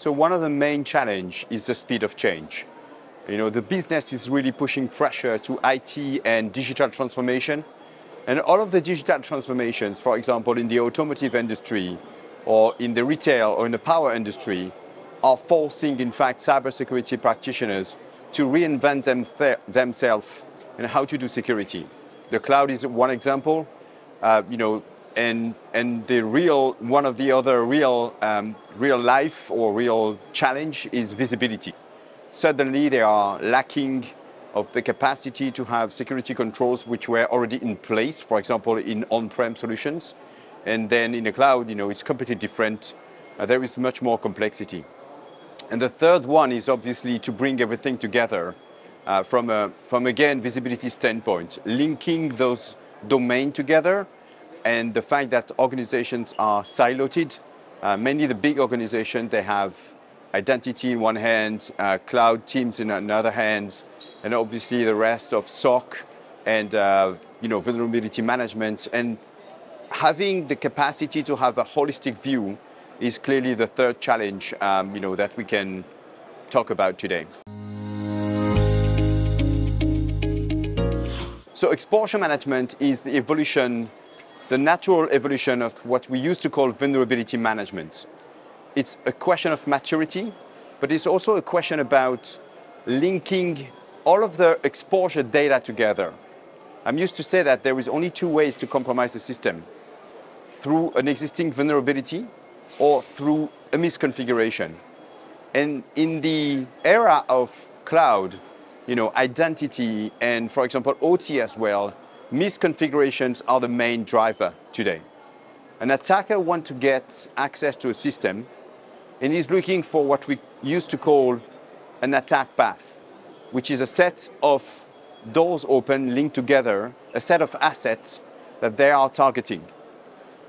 So one of the main challenges is the speed of change. You know, the business is really pushing pressure to IT and digital transformation. And all of the digital transformations, for example, in the automotive industry or in the retail or in the power industry, are forcing, in fact, cybersecurity practitioners to reinvent themselves and how to do security. The cloud is one example, and one of the other real life or real challenge is visibility. Suddenly, they are lacking of the capacity to have security controls which were already in place, for example, in on-prem solutions. And then in the cloud, it's completely different. There is much more complexity. And the third one is obviously to bring everything together from again, visibility standpoint, linking those domains together, and the fact that organizations are siloed. Many the big organizations, they have identity in one hand, cloud teams in another hand, and obviously the rest of SOC and vulnerability management. And having the capacity to have a holistic view is clearly the third challenge that we can talk about today. So exposure management is the natural evolution of what we used to call vulnerability management. It's a question of maturity, but it's also a question about linking all of the exposure data together. I'm used to say that there is only two ways to compromise a system: through an existing vulnerability or through a misconfiguration. And in the era of cloud, identity and, for example, OT as well, misconfigurations are the main driver today. An attacker wants to get access to a system and is looking for what we used to call an attack path, which is a set of doors open, linked together, a set of assets that they are targeting.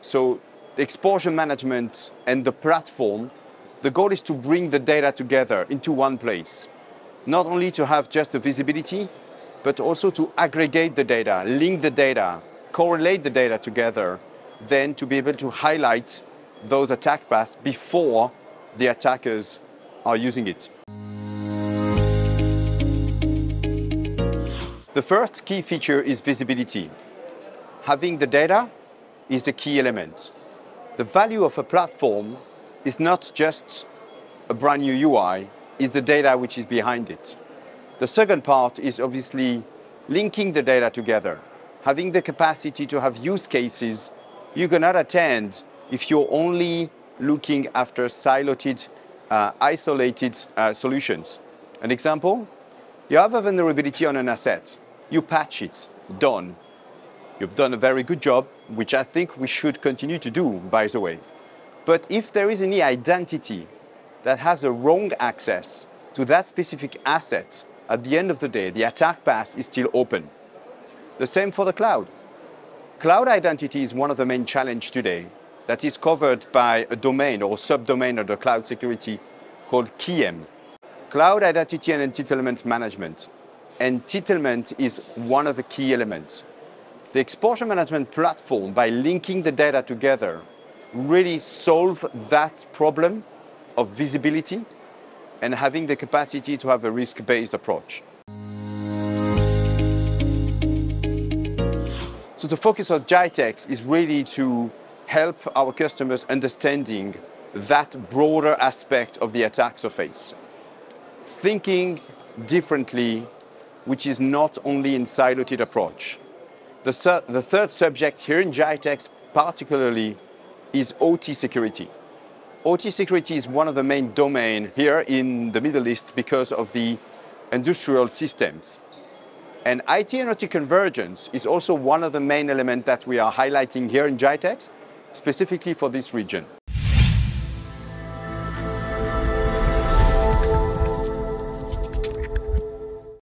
So the exposure management and the platform, the goal is to bring the data together into one place. Not only to have just the visibility, but also to aggregate the data, link the data, correlate the data together, then to be able to highlight those attack paths before the attackers are using it. The first key feature is visibility. Having the data is the key element. The value of a platform is not just a brand new UI, it's the data which is behind it. The second part is obviously linking the data together, having the capacity to have use cases you cannot attend if you're only looking after siloed, isolated solutions. An example, you have a vulnerability on an asset, you patch it, done. You've done a very good job, which I think we should continue to do, by the way. But if there is any identity that has a wrong access to that specific asset, at the end of the day, the attack path is still open. The same for the cloud. Cloud identity is one of the main challenges today that is covered by a domain or subdomain of the cloud security called KIEM. Cloud Identity and Entitlement Management. Entitlement is one of the key elements. The exposure management platform, by linking the data together, really solve that problem of visibility and having the capacity to have a risk-based approach. So the focus of GITEX is really to help our customers understanding that broader aspect of the attack surface. Thinking differently, which is not only in siloed approach. The third subject here in GITEX particularly is OT security. OT security is one of the main domains here in the Middle East because of the industrial systems. And IT and OT convergence is also one of the main elements that we are highlighting here in GITEX, specifically for this region.